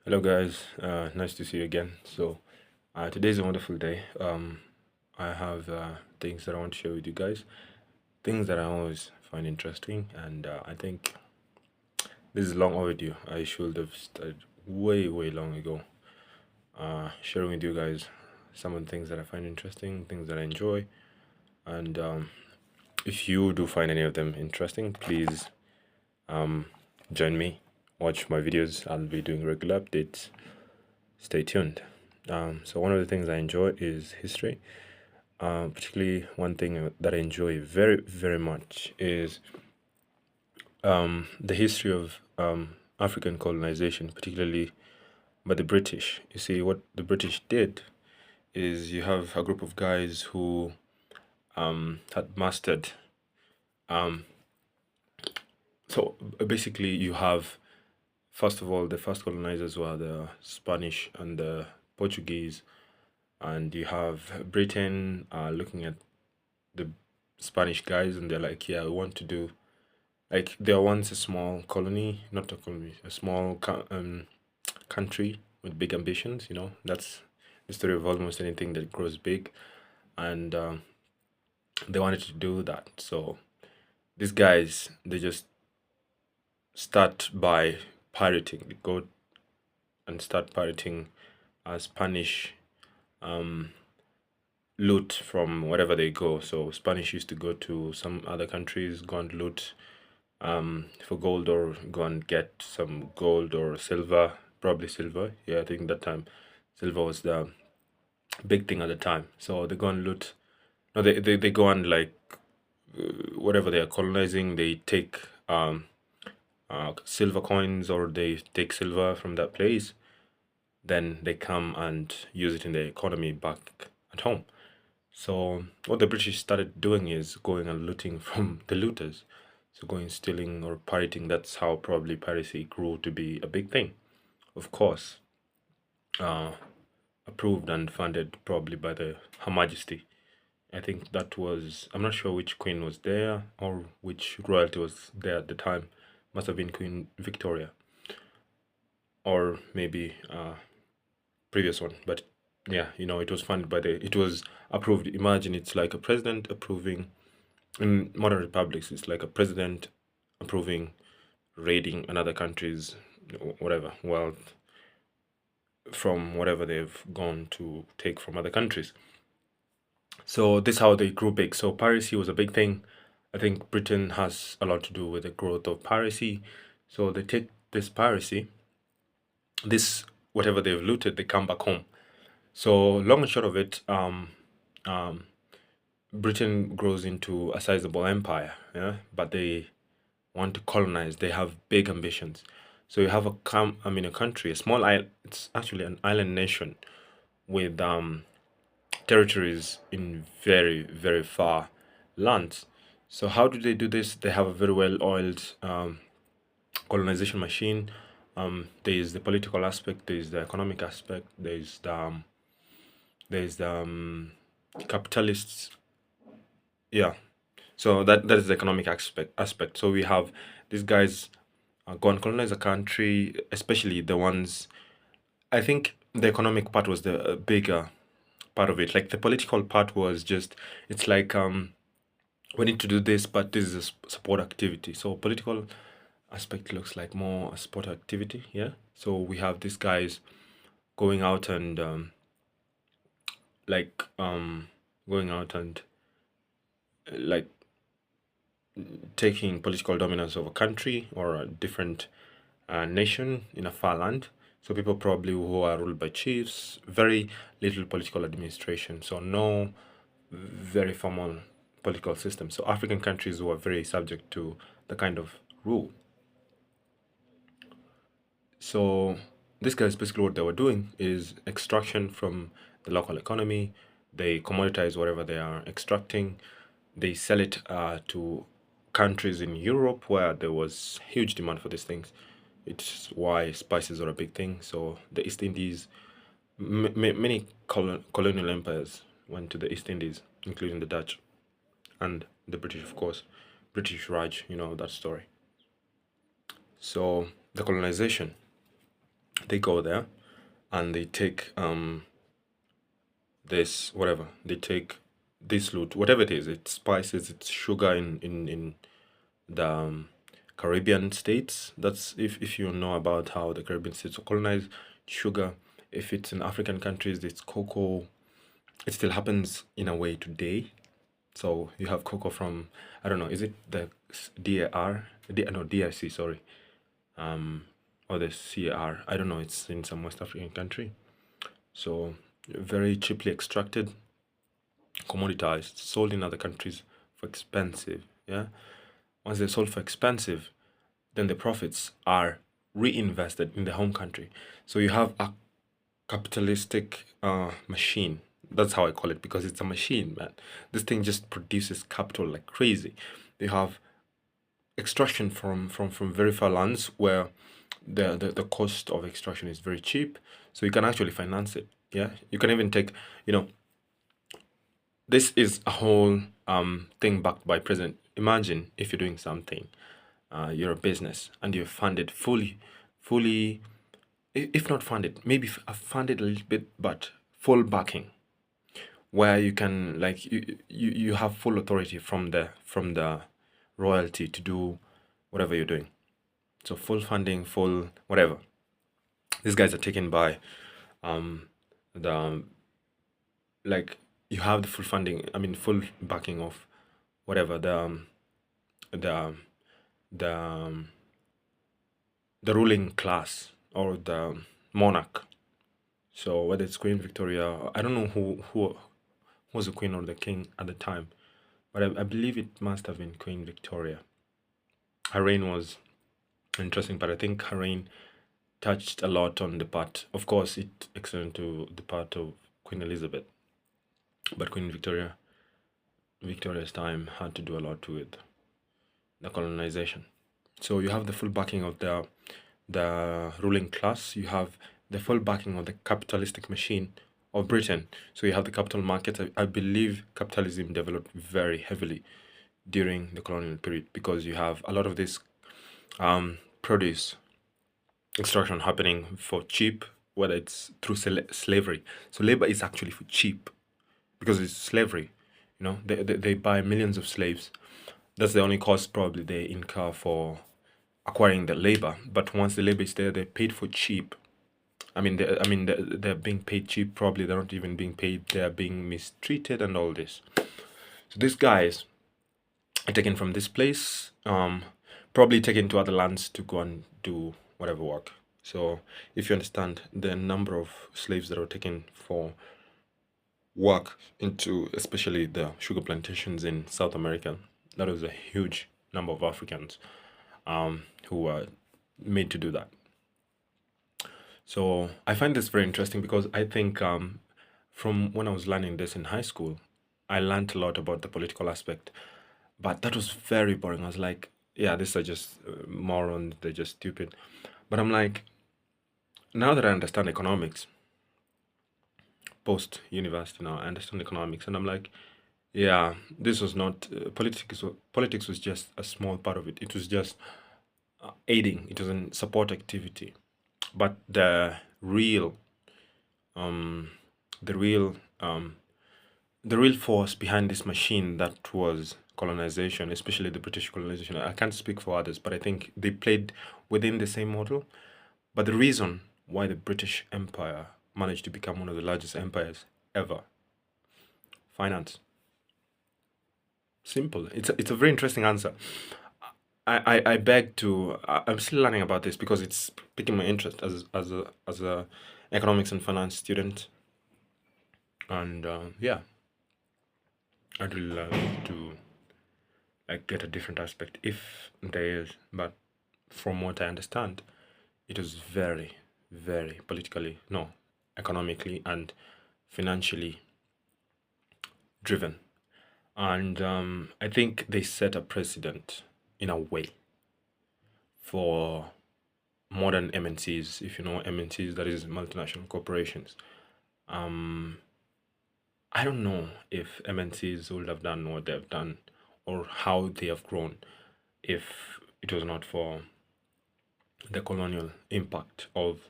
Hello, guys. Nice to see you again. Today's a wonderful day. I have things that I want to share with you guys, things that I always find interesting, and I think this is long overdue. I should have started way, way long ago, sharing with you guys some of the things that I find interesting, things that I enjoy, and if you do find any of them interesting, please join me, watch my videos. I'll be doing regular updates. Stay tuned. So one of the things I enjoy is history. Particularly one thing that I enjoy very, very much is the history of African colonization, particularly by the British. You see, what the British did is you have a group of guys who had mastered. Um, Basically, you have, first of all, the first colonizers were the Spanish and the Portuguese, and you have Britain looking at the Spanish guys, and they're like, yeah, we want to do like there was once a small colony, not a colony, a small country with big ambitions. That's the story of almost anything that grows big, and they wanted to do that. So these guys, they just start by pirating. They go and start pirating Spanish um, loot from wherever they go. So Spanish used to go to some other countries, go and loot for gold, or go and get some gold or silver, probably silver. Yeah, I think that time silver was the big thing at the time. So they go and loot. No, they go and like whatever they are colonizing, they take silver coins, or they take silver from that place. Then they come and use it in the economy back at home. So what the British started doing is going and looting from the looters. So going stealing or pirating, that's how probably piracy grew to be a big thing. Of course, uh, approved and funded probably by Her Majesty. I think that was, I'm not sure which queen was there or which royalty was there at the time. Must have been Queen Victoria, or maybe previous one. But yeah, it was funded it was approved. Imagine it's like a president approving. In modern republics, it's like a president approving raiding another country's whatever wealth from whatever they've gone to take from other countries. So this is how they grew big. So piracy was a big thing. I think Britain has a lot to do with the growth of piracy. So they take this piracy, this whatever they've looted, they come back home. So long and short of it, um, Britain grows into a sizable empire, yeah, but they want to colonize. They have big ambitions. So you have a country, a small island. It's actually an island nation with territories in very, very far lands. So how do they do this? They have a very well-oiled colonization machine. There is the political aspect. There is the economic aspect. There's the capitalists. Yeah. So that is the economic aspect. So we have these guys go and colonize a country, especially the ones. I think the economic part was the bigger part of it. Like the political part was just, it's like we need to do this, but this is a support activity. So political aspect looks like more a sport activity. Yeah. So we have these guys going out and like going out and like taking political dominance of a country or a different nation in a far land. So people probably who are ruled by chiefs, very little political administration. So no very formal political system. So African countries were very subject to the kind of rule. So these guys basically what they were doing is extraction from the local economy. They commoditize whatever they are extracting. They sell it to countries in Europe where there was huge demand for these things. It's why spices are a big thing. So the East Indies, many colonial empires went to the East Indies, including the Dutch and the British, of course. British Raj, you know that story. So the colonization, They go there and they take this whatever they take this loot, whatever it is. It's spices, it's sugar in the Caribbean states. That's if you know about how the Caribbean states were colonized. Sugar. If it's in African countries, it's cocoa. It still happens in a way today. So you have cocoa from, I don't know, is it the DAR? No, DRC, sorry, or the CAR. I don't know. It's in some West African country. So very cheaply extracted, commoditized, sold in other countries for expensive. Yeah. Once they're sold for expensive, then the profits are reinvested in the home country. So you have a capitalistic machine. That's how I call it, because it's a machine, man. This thing just produces capital like crazy. You have extraction from very far lands where the cost of extraction is very cheap, so you can actually finance it. Yeah, you can even take, you know, this is a whole thing backed by present. Imagine if you're doing something, you're a business and you're funded fully, if not funded, maybe funded a little bit, but full backing, where you can like you have full authority from the royalty to do whatever you're doing. So full funding, full whatever. These guys are taken by the like you have the full funding. I mean, full backing of whatever the the the ruling class or the monarch. So whether it's Queen Victoria, I don't know who was the queen or the king at the time, but I believe it must have been Queen Victoria. Her reign was interesting, but I think her reign touched a lot on the part. Of course, it extended to the part of Queen Elizabeth, but Queen Victoria's time had to do a lot with the colonization. So you have the full backing of the ruling class. You have the full backing of the capitalistic machine of Britain. So you have the capital market. I believe capitalism developed very heavily during the colonial period because you have a lot of this produce extraction happening for cheap, whether it's through slavery. So labor is actually for cheap because it's slavery. You know, they buy millions of slaves. That's the only cost probably they incur for acquiring the labor. But once the labor is there, they're paid for cheap. They're being paid cheap. Probably they're not even being paid. They're being mistreated and all this. So these guys are taken from this place, probably taken to other lands to go and do whatever work. So if you understand the number of slaves that were taken for work into, especially the sugar plantations in South America, that was a huge number of Africans who were made to do that. So I find this very interesting because I think from when I was learning this in high school, I learned a lot about the political aspect, but that was very boring. I was like, yeah, these are just morons, they're just stupid. But I'm like, now that I understand economics, post university now, I understand economics, and I'm like, yeah, this was not politics. Politics was just a small part of it. It was just aiding. It was a support activity, but um, the real, the real force behind this machine that was colonization, especially the British colonization. I can't speak for others, but I think they played within the same model. But the reason why the British Empire managed to become one of the largest empires ever, finance. Simple. It's a very interesting answer. I beg to. I'm still learning about this because it's piquing my interest as a economics and finance student, and yeah, I'd really love to like get a different aspect if there is. But from what I understand, it was very, very politically, no, economically and financially driven. And I think they set a precedent in a way for modern MNCs, if you know MNCs, that is multinational corporations. Um, I don't know if MNCs would have done what they've done or how they have grown if it was not for the colonial impact of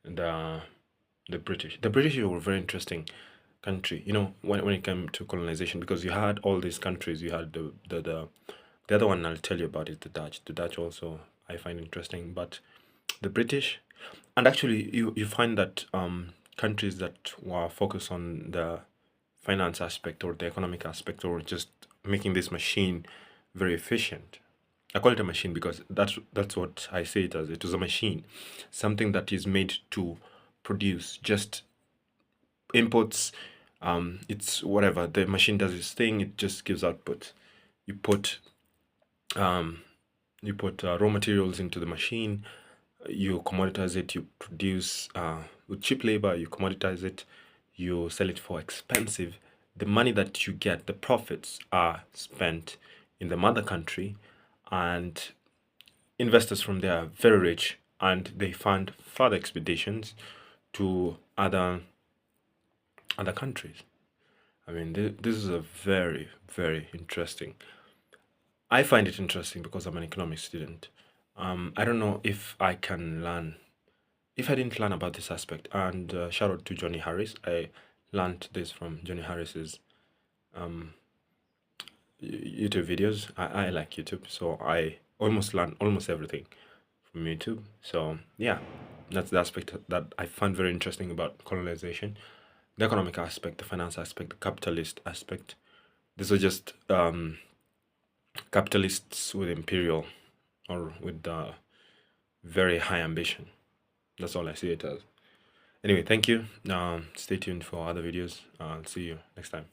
the the British were a very interesting country, when it came to colonization, because you had all these countries. You had the other one I'll tell you about is the Dutch. The Dutch also I find interesting, but the British, and actually you find that countries that were focused on the finance aspect or the economic aspect, or just making this machine very efficient. I call it a machine because that's what I say it as. It is a machine, something that is made to produce just inputs. It's whatever the machine does its thing. It just gives output. You put um, raw materials into the machine. You commoditize it. You produce with cheap labor. You commoditize it. You sell it for expensive. The money that you get, the profits, are spent in the mother country, and investors from there are very rich, and they fund further expeditions to other countries. I mean, this is a very, very interesting. I find it interesting because I'm an economics student. I don't know if I can learn, if I didn't learn about this aspect. And shout out to Johnny Harris. I learned this from Johnny Harris's um, YouTube videos. I like YouTube, so I almost learn almost everything from YouTube. So yeah, that's the aspect that I find very interesting about colonization. The economic aspect, the finance aspect, the capitalist aspect. These are just capitalists with imperial or with very high ambition. That's all I see it as. Anyway, thank you. Stay tuned for other videos. I'll see you next time.